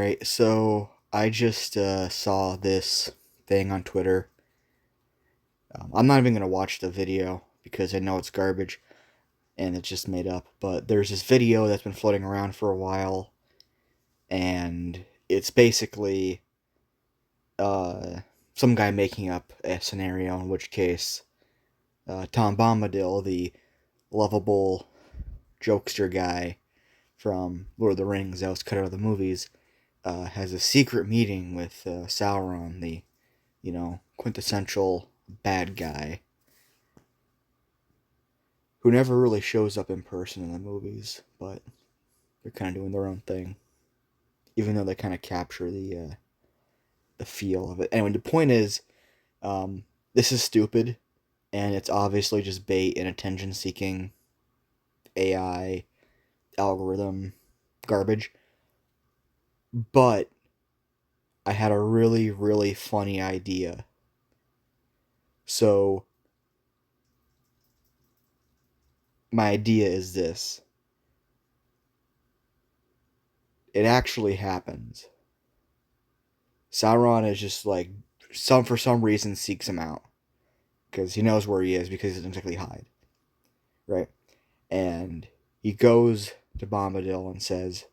Alright, so I just saw this thing on Twitter. I'm not even going to watch the video because I know it's garbage and it's just made up. But there's this video that's been floating around for a while, and it's basically uh, some guy making up a scenario in which case Tom Bombadil, the lovable jokester guy from Lord of the Rings that was cut out of the movies, has a secret meeting with Sauron, the quintessential bad guy who never really shows up in person in the movies, but they're kind of doing their own thing, even though they kind of capture the feel of it. Anyway, the point is, this is stupid, and it's obviously just bait and attention-seeking AI algorithm garbage. But I had a really, really funny idea. So my idea is this. It actually happens. Sauron is just like for some reason seeks him out because he knows where he is because he doesn't exactly hide, right? And he goes to Bombadil and says,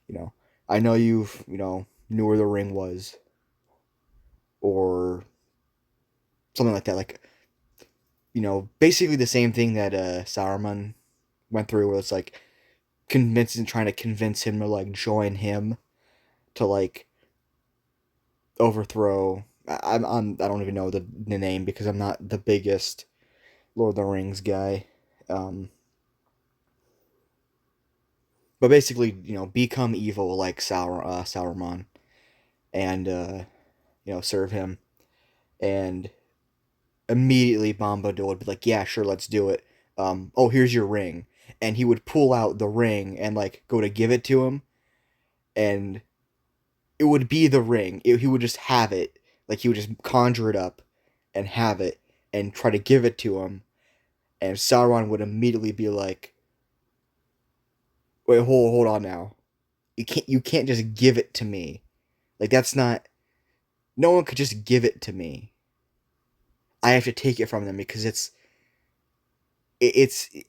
you know, I know you've knew where the ring was, or something like that, like basically the same thing that Saruman went through, where it's like trying to convince him to like join him to like overthrow. I don't even know the name because I'm not the biggest Lord of the Rings guy. Um, but basically, become evil like Sauron, and serve him. And immediately Bombadil would be like, "Yeah, sure, let's do it. Oh, here's your ring," and he would pull out the ring and like go to give it to him, and it would be the ring. He would just have it, like he would just conjure it up, and have it, and try to give it to him, and Sauron would immediately be like, "Wait, hold on now. You can't just give it to me. Like that's not. No one could just give it to me. I have to take it from them because it's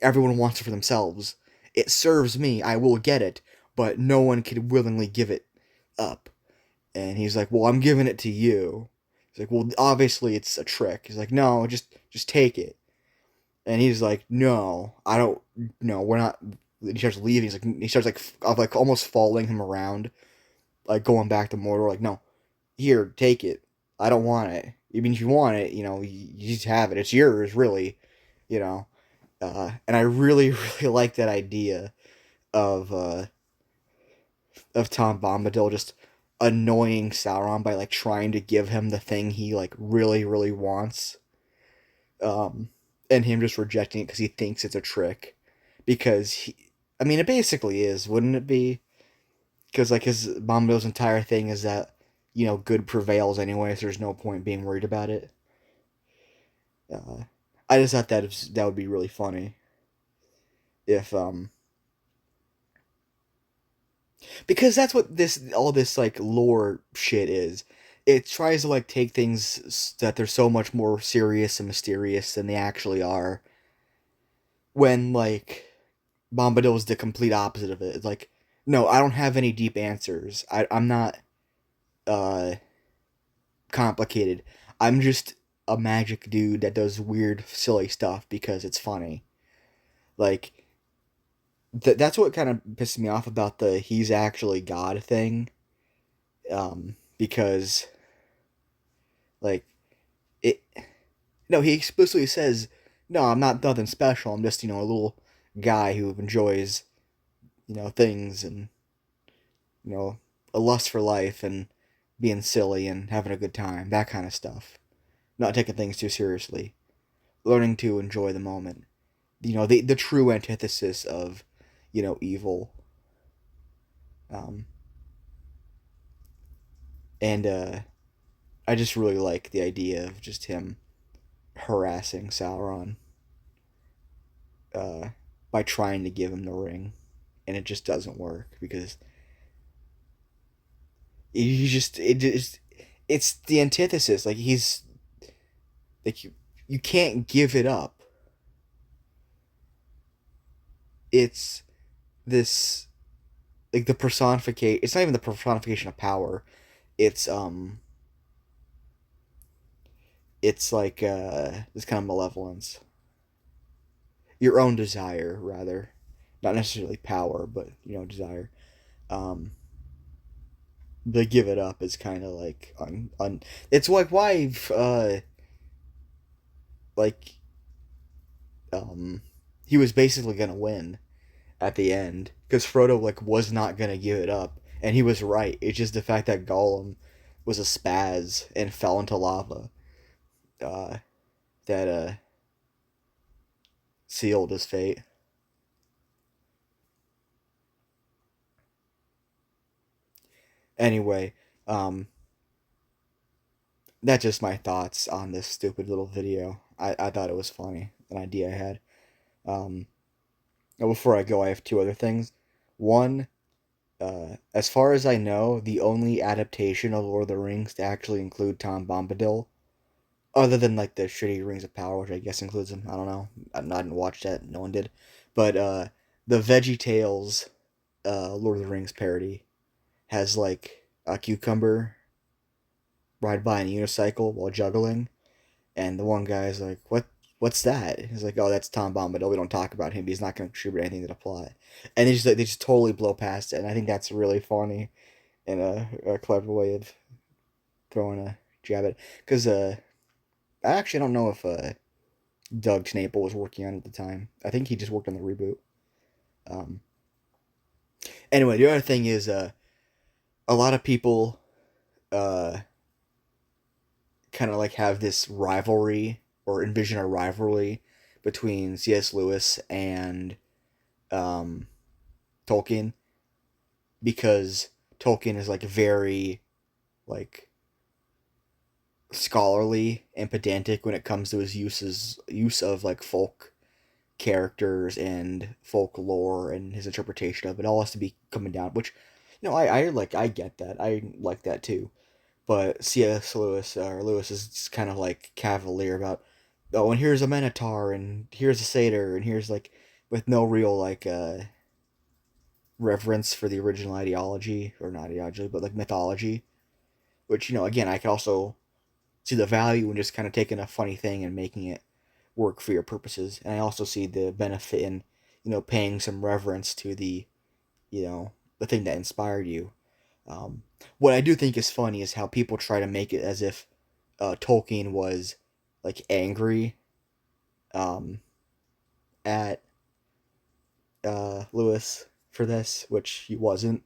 everyone wants it for themselves. It serves me. I will get it, but no one could willingly give it up." And he's like, "Well, I'm giving it to you." He's like, "Well, obviously it's a trick." He's like, "No, just take it." And he's like, "No, I don't. No, we're not." He starts leaving. He starts like almost following him around, like going back to Mordor. Like, "No, here, take it. I don't want it. I mean, if you want it, you just have it. It's yours, really, you know." And I really, really like that idea of Tom Bombadil just annoying Sauron by like trying to give him the thing he like really, really wants, um, and him just rejecting it because he thinks it's a trick. Because I mean, it basically is, wouldn't it be? Because like his Bombadil's entire thing is that good prevails anyway, so there's no point being worried about it. Uh, I just thought that would be really funny if because that's what this all this like lore shit is. It tries to like take things that they're so much more serious and mysterious than they actually are. When like Bombadil is the complete opposite of it. It's like, no, I don't have any deep answers. I'm not uh complicated. I'm just a magic dude that does weird, silly stuff because it's funny. Like that's what kind of pissed me off about the he's actually God thing. Because like it, no, he explicitly says, "No, I'm not nothing special. I'm just a little guy who enjoys things and you know a lust for life and being silly and having a good time, that kind of stuff. Not taking things too seriously, learning to enjoy the moment. The true antithesis of evil." Um, and I just really like the idea of just him harassing Sauron uh, by trying to give him the ring, and it just doesn't work because You just it just it's the antithesis. Like he's like you can't give it up. It's this like the personification. It's not even the personification of power. It's it's like this kind of malevolence, your own desire rather, not necessarily power, but desire. Um, to give it up is kind of like it's like why like um he was basically gonna win at the end because Frodo like was not gonna give it up, and he was right. It's just the fact that Gollum was a spaz and fell into lava uh, that sealed his fate. Anyway, um, that's just my thoughts on this stupid little video. I thought it was funny, an idea I had. Um, Before I go, I have two other things. One, as far as I know, the only adaptation of Lord of the Rings to actually include Tom Bombadil, other than like the shitty Rings of Power, which I guess includes him. I don't know. I didn't watch that. No one did. But the Veggie Tales Lord of the Rings parody has like a cucumber ride by on a unicycle while juggling, and the one guy's like, "What? What's that?" He's like, "Oh, that's Tom Bombadil. We don't talk about him. He's not going to contribute anything to the plot." And they just totally blow past it, and I think that's really funny and a clever way of throwing a jab at. Because I actually don't know if Doug Snaple was working on it at the time. I think he just worked on the reboot. Um, anyway, the other thing is a lot of people uh, kind of like have this rivalry or envision a rivalry between C.S. Lewis and um, Tolkien because Tolkien is like very like scholarly and pedantic when it comes to his use of like folk characters and folklore and his interpretation of it all has to be coming down, which I get that, I like that too. But C.S. Lewis or Lewis is just kind of like cavalier about, oh, and here's a minotaur and here's a satyr and here's like with no real like reverence for the original ideology, or not ideology but like mythology, which again I can also see the value in just kind of taking a funny thing and making it work for your purposes. And I also see the benefit in, paying some reverence to you know, the thing that inspired you. What I do think is funny is how people try to make it as if Tolkien was like angry um, at Lewis for this, which he wasn't.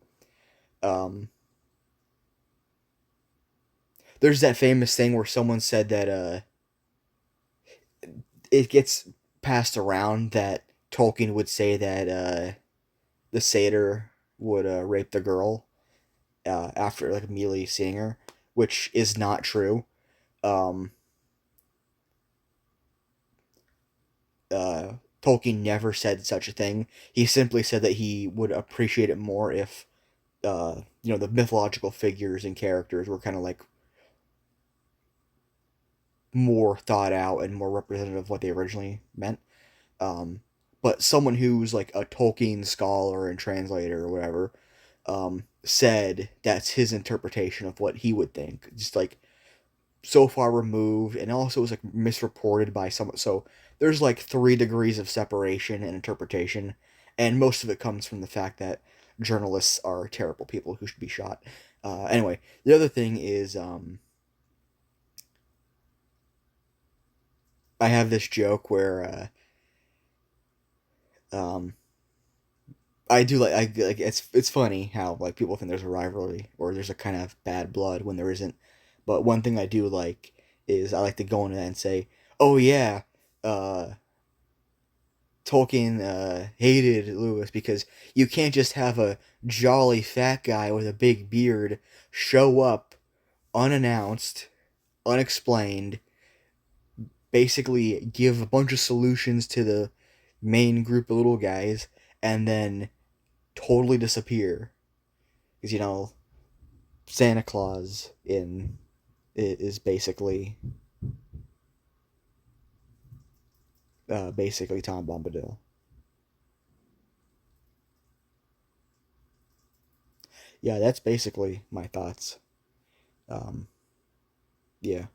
Um, there's that famous thing where someone said that it gets passed around that Tolkien would say that the satyr would rape the girl after like immediately seeing her, which is not true. Um, Tolkien never said such a thing. He simply said that he would appreciate it more if the mythological figures and characters were kind of like more thought out and more representative of what they originally meant. Um, but someone who's like a Tolkien scholar and translator or whatever said that's his interpretation of what he would think. Just like so far removed, and also was like misreported by someone. So there's like 3 degrees of separation and interpretation, and most of it comes from the fact that journalists are terrible people who should be shot. Anyway, the other thing is I have this joke where um, I do like it's funny how like people think there's a rivalry or there's a kind of bad blood when there isn't. But one thing I do like is I like to go in and say, "Oh yeah, uh, Tolkien hated Lewis because you can't just have a jolly fat guy with a big beard show up unannounced, unexplained, basically give a bunch of solutions to the main group of little guys, and then totally disappear." Because Santa Claus in is basically Tom Bombadil. Yeah, that's basically my thoughts. Um, yeah.